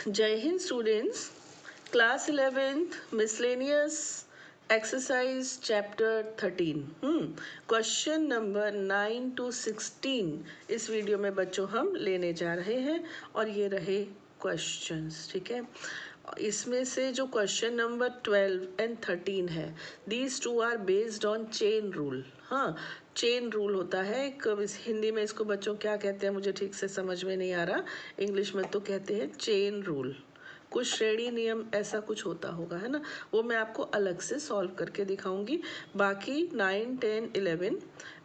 जय Hind students, class 11th miscellaneous exercise chapter 13 question number 9 to 16 इस video में बच्चों हम लेने जा रहे हैं और ये रहे क्वेश्चंस। ठीक है, इसमें से जो क्वेश्चन नंबर 12 and 13 है, these two are based on chain rule. हाँ, चेन रूल होता है एक, हिंदी में इसको बच्चों क्या कहते हैं मुझे ठीक से समझ में नहीं आ रहा, इंग्लिश में तो कहते हैं चेन रूल। कुछ श्रेणी नियम ऐसा कुछ होता होगा, है ना, वो मैं आपको अलग से सॉल्व करके दिखाऊंगी। बाकी 9, 10, 11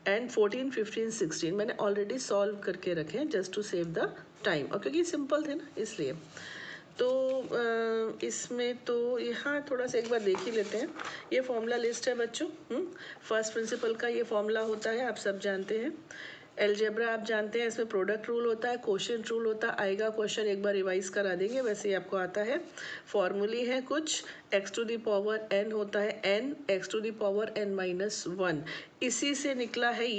एंड 14, 15, 16 मैंने ऑलरेडी सॉल्व करके रखे हैं just to save the time, और क्योंकि सिंपल थे ना इसलिए। तो इसमें तो यहाँ थोड़ा सा एक बार देख ही लेते हैं। ये फॉर्मूला लिस्ट है बच्चों। फर्स्ट प्रिंसिपल का ये फॉर्मूला होता है, आप सब जानते हैं। एलजेब्रा आप जानते हैं, इसमें प्रोडक्ट रूल होता है, क्वोशिएंट रूल होता है। आएगा क्वेश्चन, एक बार रिवाइज करा देंगे, वैसे ही आपको आता है। फॉर्मूले हैं कुछ, x to the power n होता है n, x to the power n-1। इसी से निकला है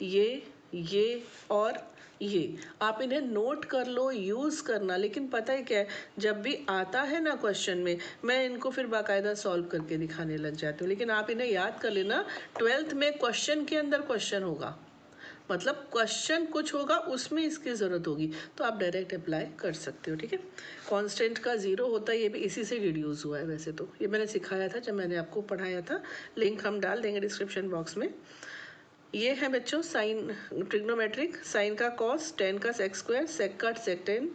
ये और ये। आप इन्हें नोट कर लो, यूज़ करना। लेकिन पता है क्या है, जब भी आता है ना क्वेश्चन में, मैं इनको फिर बाकायदा सॉल्व करके दिखाने लग जाती हूँ। लेकिन आप इन्हें याद कर लेना, 12th में क्वेश्चन के अंदर क्वेश्चन होगा, मतलब क्वेश्चन कुछ होगा उसमें इसकी ज़रूरत होगी, तो आप डायरेक्ट अप्लाई कर सकते हो। ठीक है, कांस्टेंट का 0 होता है, ये भी इसी से डिड्यूस हुआ है। वैसे तो ये मैंने सिखाया था जब मैंने आपको पढ़ाया था, लिंक हम डाल देंगे डिस्क्रिप्शन बॉक्स में। ये है बच्चों साइन, ट्रिग्नोमेट्रिक। साइन का कॉस, टेन का सेक स्क्वायर, सेक का सेक टेन,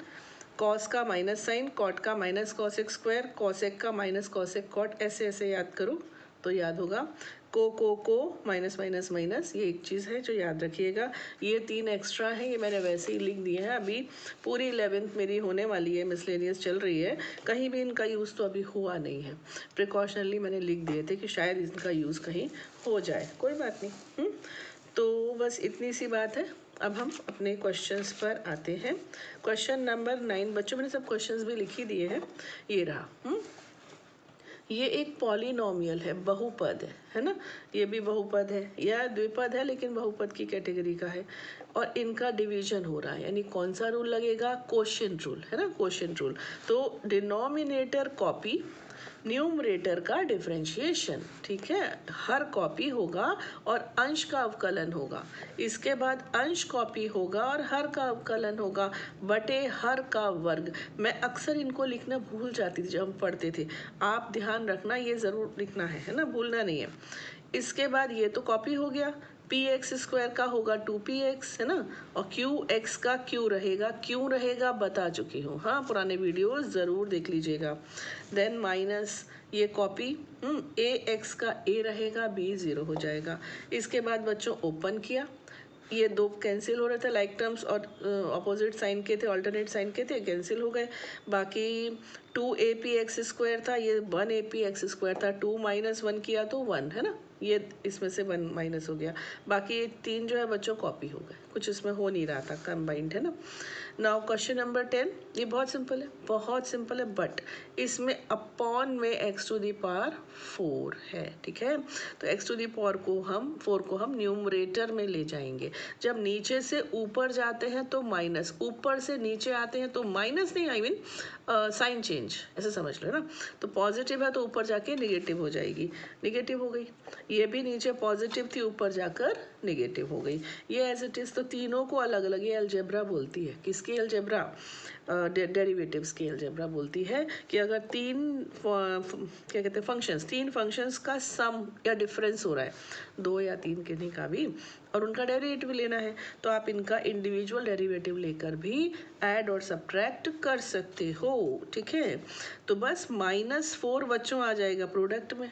कॉस का माइनस साइन, कॉट का माइनस कॉसेक स्क्वायर, कॉसेक का माइनस कॉसेक कॉट। ऐसे ऐसे याद करो तो याद होगा। को माइनस माइनस माइनस, ये एक चीज़ है जो याद रखिएगा। ये 3 एक्स्ट्रा है, ये मैंने वैसे ही लिख दिए हैं। अभी पूरी 11th मेरी होने वाली है, मिसलेनियस चल रही है, कहीं भी इनका यूज़ तो अभी हुआ नहीं है। प्रिकॉशनली मैंने लिख दिए थे कि शायद इनका यूज़ कहीं हो जाए, कोई बात नहीं। तो बस इतनी सी बात है। अब हम अपने क्वेश्चंस पर आते हैं। क्वेश्चन नंबर 9 बच्चों, मैंने सब क्वेश्चंस भी लिख ही दिए हैं। ये रहा। ये एक पॉलिनोमियल है, बहुपद है ना। ये भी बहुपद है या द्विपद है, लेकिन बहुपद की कैटेगरी का है। और इनका डिवीजन हो रहा है, यानी कौन सा रूल लगेगा, क्वोशिएंट रूल, है ना, क्वोशिएंट रूल। तो डिनोमिनेटर कॉपी, न्यूमरेटर का डिफरेंशिएशन। ठीक है, हर कॉपी होगा और अंश का अवकलन होगा। इसके बाद अंश कॉपी होगा और हर का अवकलन होगा बटे हर का वर्ग। मैं अक्सर इनको लिखना भूल जाती थी जब हम पढ़ते थे, आप ध्यान रखना, ये ज़रूर लिखना है ना, भूलना नहीं है। इसके बाद ये तो कॉपी हो गया, पी एक्स स्क्वायर का होगा 2px, है ना, और क्यू एक्स का क्यू रहेगा, क्यों रहेगा बता चुकी हूँ, हाँ, पुराने वीडियो ज़रूर देख लीजिएगा। देन माइनस ये कॉपी, ए एक्स का ए रहेगा, बी 0 हो जाएगा। इसके बाद बच्चों ओपन किया, ये दो कैंसिल हो रहे थे, लाइक टर्म्स और अपोजिट साइन के थे, अल्टरनेट साइन के थे, कैंसिल हो गए। बाकी 2AP(x²) था, ये 1AP(x²) था, 2 - 1 किया तो 1, है ना, ये इसमें से 1 माइनस हो गया। बाकी 3 जो है बच्चों कॉपी हो गए, कुछ इसमें हो नहीं रहा था, कंबाइंड, है ना। नाउ क्वेश्चन नंबर 10, ये बहुत सिंपल है, बहुत सिंपल है, बट इसमें अपॉन में x टू दी पावर 4 है। ठीक है, तो x टू दी पावर को हम 4 को हम न्यूमरेटर में ले जाएंगे। जब नीचे से ऊपर जाते हैं तो माइनस, ऊपर से नीचे आते हैं तो माइनस नहीं, आई मीन साइन चेंज, ऐसे समझ लो ना। तो पॉजिटिव है तो ऊपर जाके निगेटिव हो जाएगी, निगेटिव हो गई। ये भी नीचे पॉजिटिव थी, ऊपर जाकर निगेटिव हो गई। ये एज इट इज़, तो तीनों को अलग अलग ये अलजेब्रा बोलती है। किसकी अलजेब्रा, डेरिवेटिव्स की अलजेब्रा बोलती है कि अगर क्या कहते हैं फंक्शंस, 3 फंक्शंस का सम या डिफरेंस हो रहा है, 2 या 3 किन्हीं का भी, और उनका डेरिवेटिव लेना है, तो आप इनका इंडिविजुअल डेरिवेटिव लेकर भी ऐड और सब्ट्रैक्ट कर सकते हो। ठीक है, तो बस -4 बच्चों आ जाएगा प्रोडक्ट में।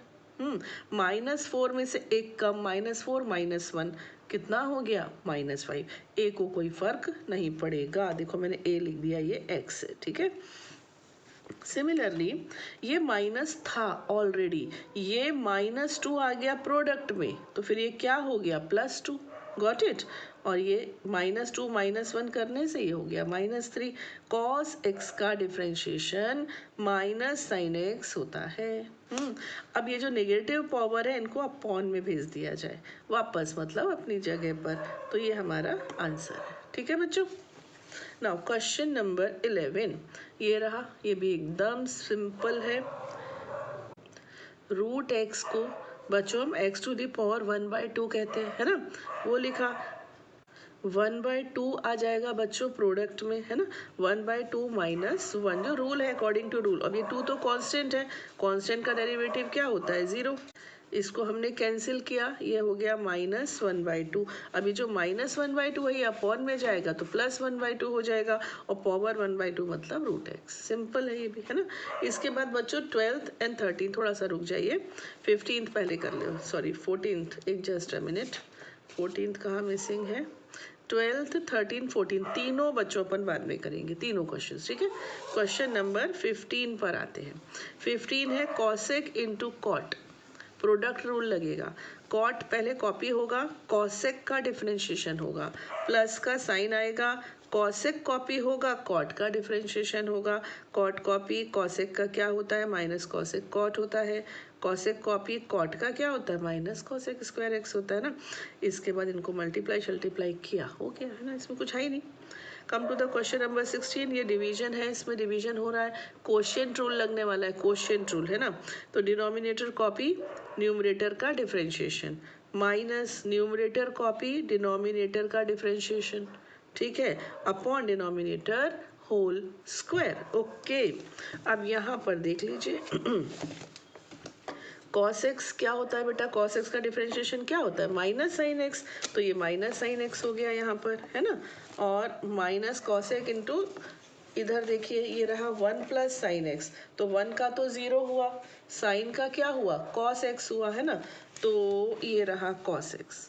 -4 में से एक कम, -4 -1 कितना हो गया, -5। ए को कोई फर्क नहीं पड़ेगा, देखो मैंने ए लिख दिया, ये x है। ठीक है, सिमिलरली ये माइनस था ऑलरेडी, ये -2 आ गया प्रोडक्ट में, तो फिर ये क्या हो गया, +2, गॉट इट। और ये -2 -1 करने से ये हो गया -3। cos x का डिफ्रेंशिएशन -sin x होता है। अब ये जो नेगेटिव पावर है इनको अपॉन में भेज दिया जाए वापस, मतलब अपनी जगह पर, तो ये हमारा आंसर है। ठीक है बच्चों, नाउ क्वेश्चन नंबर 11 ये रहा, ये भी एकदम सिंपल है। रूट एक्स को बच्चों हम एक्स टू द पावर 1/2 कहते हैं, है ना, वो लिखा। 1/2 आ जाएगा बच्चों प्रोडक्ट में, है ना, 1/2 माइनस 1 जो रूल है अकॉर्डिंग टू रूल। अब ये 2 तो कांस्टेंट है, कांस्टेंट का डेरिवेटिव क्या होता है 0। इसको हमने कैंसिल किया, ये हो गया -1/2। अभी जो -1/2 है ये अपॉन में जाएगा तो +1/2 हो जाएगा, और पावर 1/2 मतलब रूट एक्स। सिंपल है ये भी, है ना। इसके बाद बच्चों 12th एंड 13th, थोड़ा सा रुक जाइए, 15th पहले कर लो, सॉरी 14th, एक जस्ट अ मिनट, 14th कहाँ मिसिंग है। 12th 13 14 तीनों बच्चों अपन बाद में करेंगे, तीनों क्वेश्चन, ठीक है। क्वेश्चन नंबर 15 पर आते हैं। 15 है cosec into cot, product rule लगेगा। कॉट पहले कॉपी होगा, कॉसेक का डिफरेंशिएशन होगा, प्लस का साइन आएगा, कॉसेक कॉपी होगा, कॉट का डिफरेंशिएशन होगा। कॉट कॉपी कॉसेक का क्या होता है, माइनस कॉसेक कॉट होता है। कॉसेक कॉपी कॉट का क्या होता है, माइनस कॉसेक स्क्वायर एक्स होता है ना। इसके बाद इनको मल्टीप्लाई शल्टीप्लाई किया, हो गया, है ना, इसमें कुछ है ही नहीं। Come to the question number 16, ये डिवीजन है, इसमें डिवीजन हो रहा है, क्वोशिएंट रूल लगने वाला है, क्वोशिएंट रूल, है ना। तो डिनोमिनेटर कॉपी, न्यूमरेटर का differentiation, minus numerator copy, denominator का डिफरेंशिएशन, ठीक है, upon denominator whole square. Okay, अब यहाँ पर देख लीजिए cos x क्या होता है बेटा, cos x का डिफरेंशिएशन क्या होता है, माइनस साइन एक्स, तो ये माइनस साइन एक्स हो गया यहाँ पर, है ना। और माइनस कॉसेक इंटू, इधर देखिए ये रहा 1 प्लस साइन एक्स, तो 1 का तो 0 हुआ, साइन का क्या हुआ, cos x हुआ, है ना। तो ये रहा cos x,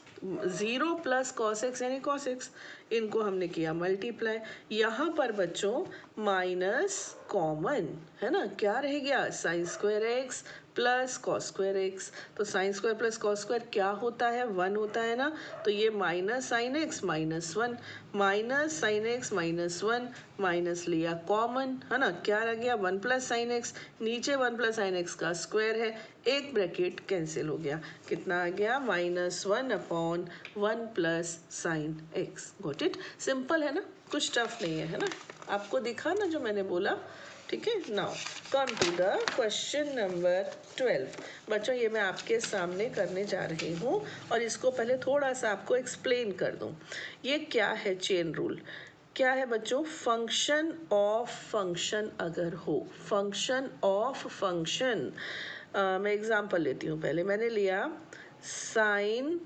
0 plus cos x यानी cos x, इनको हमने किया मल्टीप्लाई। यहाँ पर बच्चों माइनस कॉमन, है ना, क्या रह गया, sine square x plus cos square x. तो sine square plus cos square क्या होता है, 1 होता है ना। तो ये minus sine x -1, minus sine x -1, minus लिया कॉमन, है ना, क्या रह गया, 1 प्लस साइन एक्स, नीचे 1 प्लस साइन एक्स का स्क्वायर है, एक ब्रैकेट कैंसिल हो गया, कितना आ गया, -1/1 plus sine x. Got it, simple है ना, कुछ टफ नहीं है, है ना, आपको दिखा ना जो मैंने बोला, ठीक है। Now come to the question number 12। बच्चों ये मैं आपके सामने करने जा रही हूँ, और इसको पहले थोड़ा सा आपको एक्सप्लेन कर दूँ। ये क्या है चेन रूल, क्या है बच्चों, फंक्शन ऑफ फंक्शन अगर हो, फंक्शन ऑफ फंक्शन, मैं एग्जांपल लेती हूँ, पहले मैंने लिया साइन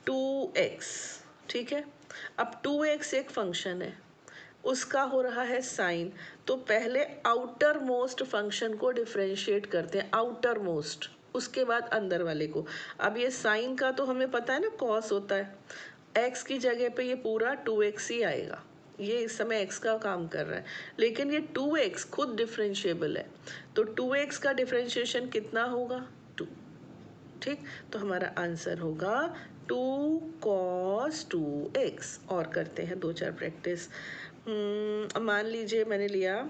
2x, ठीक है। अब 2x एक फंक्शन है, उसका हो रहा है साइन, तो पहले आउटर मोस्ट फंक्शन को डिफरेंशिएट करते हैं, आउटर मोस्ट, उसके बाद अंदर वाले को। अब ये साइन का तो हमें पता है ना कॉस होता है, एक्स की जगह पे ये पूरा 2x ही आएगा, ये इस समय x का काम कर रहा है, लेकिन ये 2x खुद डिफरेंशिएबल है, तो 2x का डिफरेंशिएशन कितना होगा, 2, ठीक। तो हमारा आंसर होगा 2 cos 2x। और करते हैं 2-4 प्रैक्टिस। मान लीजिए मैंने लिया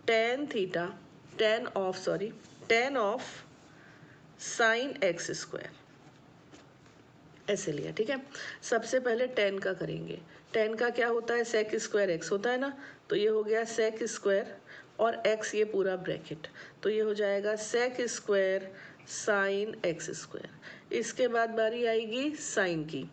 tan of sine x square, ऐसे लिया, ठीक है। सबसे पहले tan का करेंगे, tan का क्या होता है, सेक स्क्वायर एक्स होता है ना, तो ये हो गया सेक स्क्वायर और x ये पूरा ब्रैकेट, तो ये हो जाएगा sec square sine x square. इसके बाद बारी आएगी साइन की,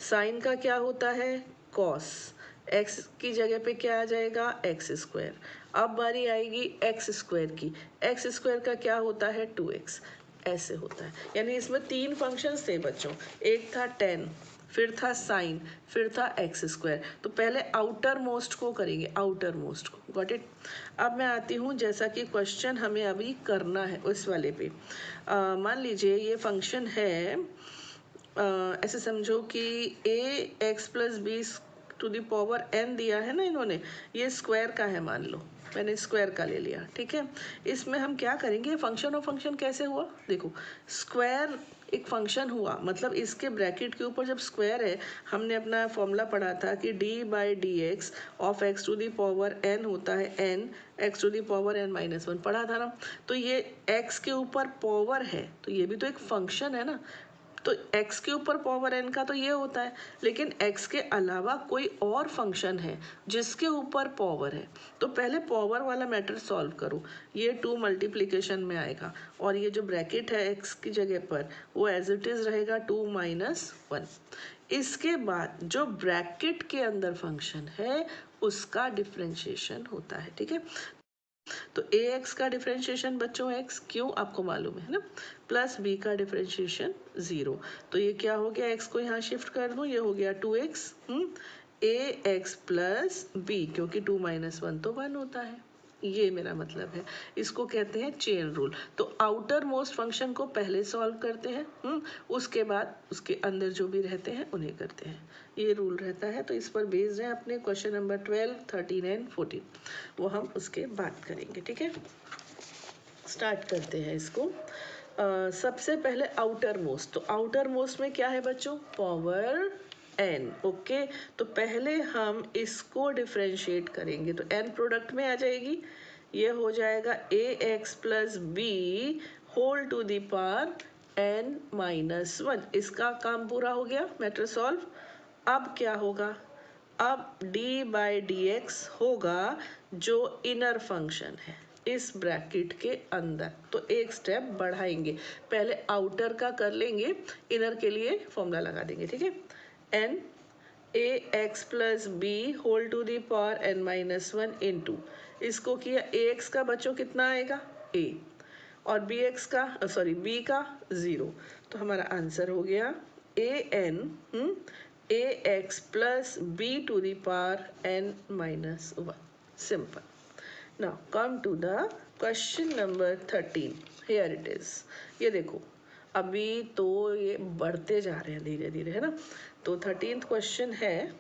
साइन का क्या होता है, कॉस, एक्स की जगह पे क्या आ जाएगा, एक्स स्क्वायर। अब बारी आएगी एक्स स्क्वायर की, एक्स स्क्वायर का क्या होता है, 2x, ऐसे होता है। यानी इसमें 3 फंक्शंस थे बच्चों, एक था tan, फिर था साइन, फिर था एक्स स्क्वायर। तो पहले आउटर मोस्ट को करेंगे, आउटर मोस्ट को, गॉट इट। अब मैं आती हूँ, जैसा कि क्वेश्चन हमें अभी करना है उस वाले पे, मान लीजिए ये फंक्शन है, ऐसे समझो कि ax + b to the power n दिया है ना इन्होंने, ये स्क्वायर का है, मान लो मैंने स्क्वायर का ले लिया, ठीक है। इसमें हम क्या करेंगे, फंक्शन ऑफ फंक्शन कैसे हुआ, देखो स्क्वायर एक फंक्शन हुआ, मतलब इसके ब्रैकेट के ऊपर जब स्क्वायर है, हमने अपना फॉर्मूला पढ़ा था कि d/dx of x to the power n होता है n, x to the power n - 1 पढ़ा था ना। तो ये x के ऊपर पावर है, तो ये भी तो एक फंक्शन है ना, तो x के ऊपर पावर n का तो ये होता है, लेकिन x के अलावा कोई और फंक्शन है जिसके ऊपर पावर है, तो पहले पावर वाला मैटर सॉल्व करो। ये 2 मल्टीप्लिकेशन में आएगा और ये जो ब्रैकेट है x की जगह पर वो एज इट इज रहेगा 2 माइनस 1। इसके बाद जो ब्रैकेट के अंदर फंक्शन है उसका डिफरेंशिएशन होता है, ठीक है। तो ax का डिफरेंशिएशन बच्चों x क्यों आपको मालूम है ना, प्लस b का डिफरेंशिएशन 0। तो ये क्या हो गया, x को यहाँ शिफ्ट कर दूं, ये हो गया 2x ax प्लस b, क्योंकि 2 माइनस 1 तो 1 होता है, ये मेरा मतलब है। इसको कहते हैं चेन रूल। तो आउटर मोस्ट फंक्शन को पहले सॉल्व करते हैं, उसके बाद उसके अंदर जो भी रहते हैं उन्हें करते हैं, ये रूल रहता है। तो इस पर बेस्ड है अपने क्वेश्चन नंबर 12, 13 एंड 14, वो हम उसके बाद करेंगे, ठीक है। स्टार्ट करते हैं इसको। सबसे पहले आउटर मोस्ट, तो आउटर मोस्ट में क्या है बच्चों, पावर n, ओके। तो पहले हम इसको डिफ्रेंशिएट करेंगे, तो n प्रोडक्ट में आ जाएगी, ये हो जाएगा ax plus b whole to the power n minus 1। इसका काम पूरा हो गया, मैटर सॉल्व। अब क्या होगा, अब d बाई डी एक्स होगा जो इनर फंक्शन है इस ब्रैकेट के अंदर। तो एक स्टेप बढ़ाएंगे, पहले आउटर का कर लेंगे, इनर के लिए फॉर्मूला लगा देंगे, ठीक है। n ax plus b whole to the power n minus 1 into, इसको किया ax का बच्चों कितना आएगा a, और bx का b का 0। तो हमारा आंसर हो गया an ax plus b to the power n minus 1। Simple. Now come to the question number 13. Here it is. ये देखो, अभी तो ये बढ़ते जा रहे हैं धीरे धीरे, है ना। तो 13th क्वेश्चन है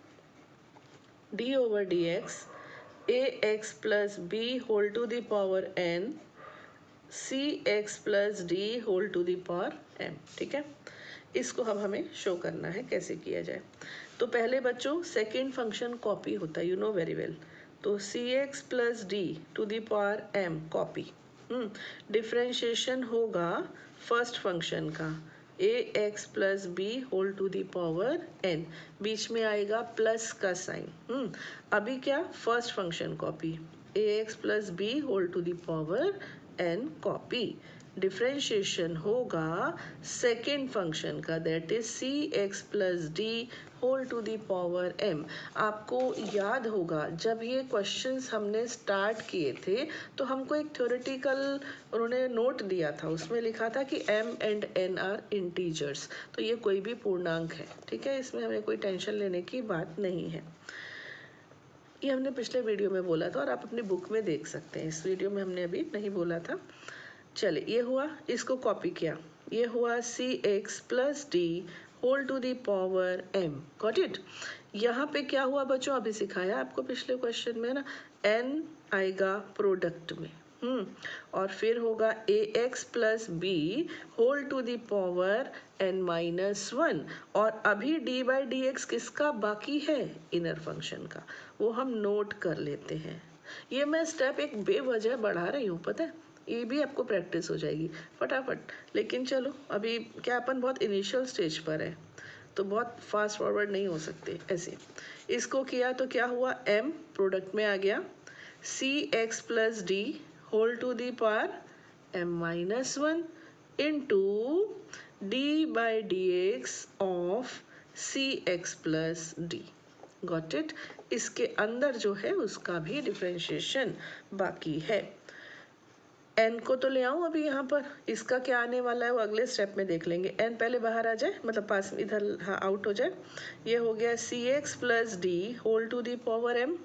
d over dx ax plus b whole to the power n cx plus d whole to the power m, ठीक है। इसको अब हमें शो करना है कैसे किया जाए। तो पहले बच्चों सेकेंड फंक्शन कॉपी होता है, यू नो वेरी वेल। तो cx plus d to the power m copy, differentiation होगा फर्स्ट फंक्शन का ax plus b whole to the power n, बीच में आएगा प्लस का साइन। अभी क्या, first function copy ax plus b whole to the power n copy, differentiation होगा second function का, that is c x plus d whole to the power m। आपको याद होगा जब ये क्वेश्चंस हमने स्टार्ट किए थे तो हमको एक थ्योरेटिकल उन्होंने नोट दिया था, उसमें लिखा था कि m and n are integers, तो ये कोई भी पूर्णांक है, ठीक है, इसमें हमें कोई टेंशन लेने की बात नहीं है। ये हमने पिछले वीडियो में बोला था और आप अपनी बुक में देख सकते हैं, इस वीडियो में हमने अभी नहीं बोला था। चले, ये हुआ, इसको कॉपी किया, ये हुआ c x plus d whole to the power m, got it. यहाँ पे क्या हुआ बच्चों, अभी सिखाया आपको पिछले क्वेश्चन में ना, n आएगा प्रोडक्ट में, और फिर होगा a x plus b whole to the power n minus 1, और अभी d बाई डी एक्स किसका बाकी है, इनर फंक्शन का, वो हम नोट कर लेते हैं। ये मैं स्टेप एक बेवजह बढ़ा रही हूँ, पता है, ये भी आपको प्रैक्टिस हो जाएगी फटाफट। लेकिन चलो, अभी क्या अपन बहुत इनिशियल स्टेज पर है तो बहुत फास्ट फॉरवर्ड नहीं हो सकते ऐसे। इसको किया तो क्या हुआ, m प्रोडक्ट में आ गया, c x plus d whole to the power m minus 1 into d by d x of c x plus d, got it. इसके अंदर जो है उसका भी डिफ्रेंशिएशन बाकी है। n को तो ले आऊं अभी यहाँ पर, इसका क्या आने वाला है वो अगले स्टेप में देख लेंगे। n पहले बाहर आ जाए, मतलब पास में इधर, हाँ, आउट हो जाए। ये हो गया c x plus d whole to the power m,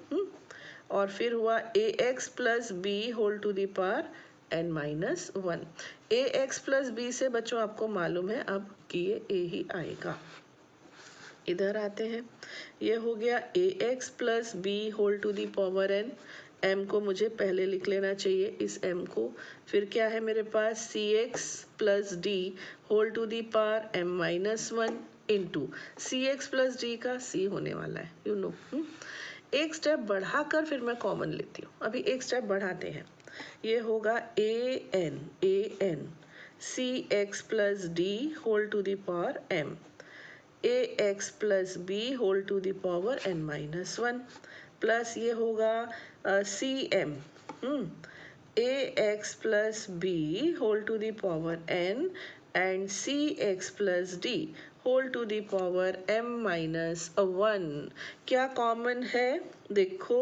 और फिर हुआ a x plus b whole to the power n minus 1। A x plus b से बच्चों आपको मालूम है अब कि ये a ही आएगा। इधर आते हैं, ये हो गया a x plus b whole to the power n, m को मुझे पहले लिख लेना चाहिए इस m को, फिर क्या है मेरे पास c x plus d whole to the power m minus 1 into c x plus d का c होने वाला है, यू नो। एक स्टेप बढ़ाकर फिर मैं कॉमन लेती हूँ, अभी एक स्टेप बढ़ाते हैं। ये होगा a n c x plus d whole to the power m, a x plus b whole to the power n minus one, plus ये होगा c m a x plus b whole to the power n and c x plus d whole to the power m minus one. क्या common है? देखो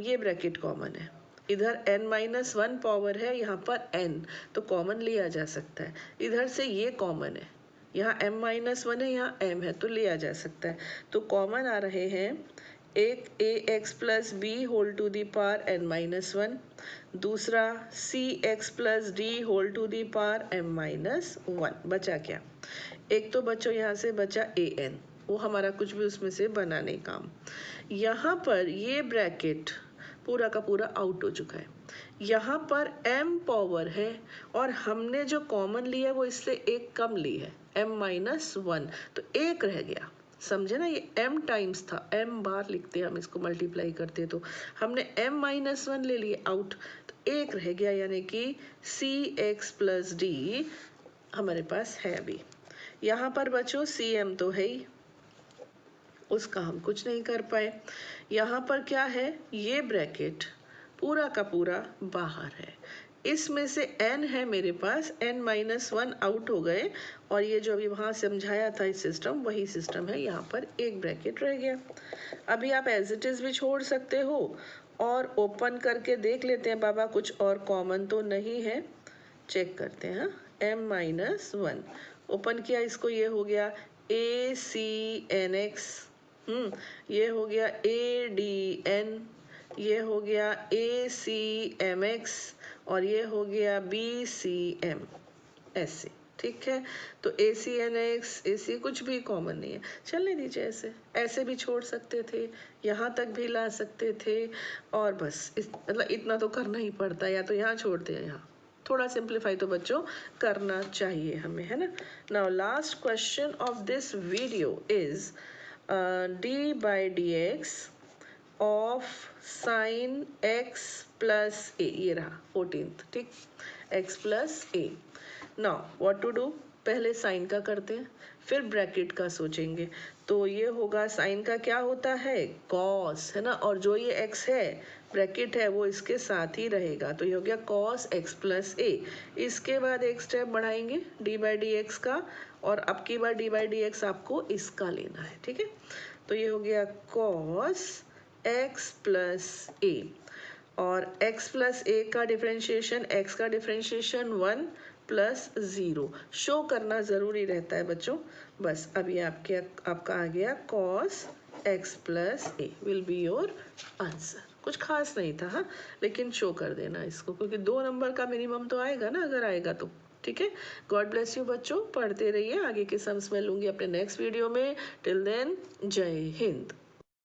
ये bracket common है, इधर n minus one power है, यहाँ पर n, तो कॉमन लिया जा सकता है। इधर से ये कॉमन है, यहाँ m माइनस वन है, यहाँ m है, तो लिया जा सकता है। तो कॉमन आ रहे हैं, एक a x plus b whole to the power n minus one, दूसरा c x plus d whole to the power m minus one. बचा क्या? एक तो बच्चों यहाँ से बचा ए एन, वो हमारा कुछ भी उसमें से बना नहीं काम। यहाँ पर ये ब्रैकेट पूरा का पूरा आउट हो चुका है, यहाँ पर m पावर है और हमने जो कॉमन लिया वो इससे एक कम ली है, m माइनस वन, तो एक रह गया। समझे ना, ये m टाइम्स था, m बार लिखते हम इसको, मल्टीप्लाई करते तो हमने m माइनस वन ले लिए आउट, तो एक रह गया, यानी कि सी एक्स प्लस डी हमारे पास है अभी। यहाँ पर बच्चों सी एम तो है ही, उसका हम कुछ नहीं कर पाए। यहाँ पर क्या है, ये ब्रैकेट पूरा का पूरा बाहर है, इसमें से n है मेरे पास, n माइनस वन आउट हो गए, और ये जो अभी वहाँ समझाया था इस सिस्टम, वही सिस्टम है। यहाँ पर एक ब्रैकेट रह गया। अभी आप एज इट इज़ भी छोड़ सकते हो और ओपन करके देख लेते हैं बाबा कुछ और कॉमन तो नहीं है, चेक करते हैं। m माइनस वन ओपन किया, इसको ये हो गया ए सी एन एक्स, ये हो गया ए डी एन, ये हो गया ए सी एम एक्स, और ये हो गया बी सी एम, ऐसे। ठीक है, तो ए सी एन एक्स ए सी कुछ भी कॉमन नहीं है, चलने दीजिए। ऐसे ऐसे भी छोड़ सकते थे, यहाँ तक भी ला सकते थे, और बस मतलब इतना तो करना ही पड़ता है, या तो यहाँ छोड़ते हैं, यहाँ थोड़ा सिंप्लीफाई तो बच्चों करना चाहिए हमें, है ना। Now last question of this video is d by d x of sine x plus a, ये रहा 14th, ठीक, x plus a. Now what to do, पहले साइन का करते हैं, फिर ब्रैकेट का सोचेंगे। तो ये होगा, साइन का क्या होता है, कॉस, है ना, और जो ये एक्स है ब्रैकेट है वो इसके साथ ही रहेगा, तो ये हो गया कॉस एक्स प्लस ए। इसके बाद एक स्टेप बढ़ाएंगे डी बाई डी एक्स का, और अब की बार डी बाई डी एक्स आपको इसका लेना है, ठीक है। तो ये हो गया कॉस एक्स प्लस ए, और x प्लस ए का डिफरेंशिएशन, x का डिफरेंशिएशन 1 प्लस 0 शो करना ज़रूरी रहता है बच्चों। बस अब ये आपका आ गया cos x plus A will be your answer. कुछ खास नहीं था, हाँ, लेकिन शो कर देना इसको, क्योंकि 2 नंबर का मिनिमम तो आएगा ना, अगर आएगा तो। ठीक है, गॉड ब्लेस यू बच्चों, पढ़ते रहिए, आगे के सम्स में लूँगी अपने नेक्स्ट वीडियो में। टिल देन, जय हिंद।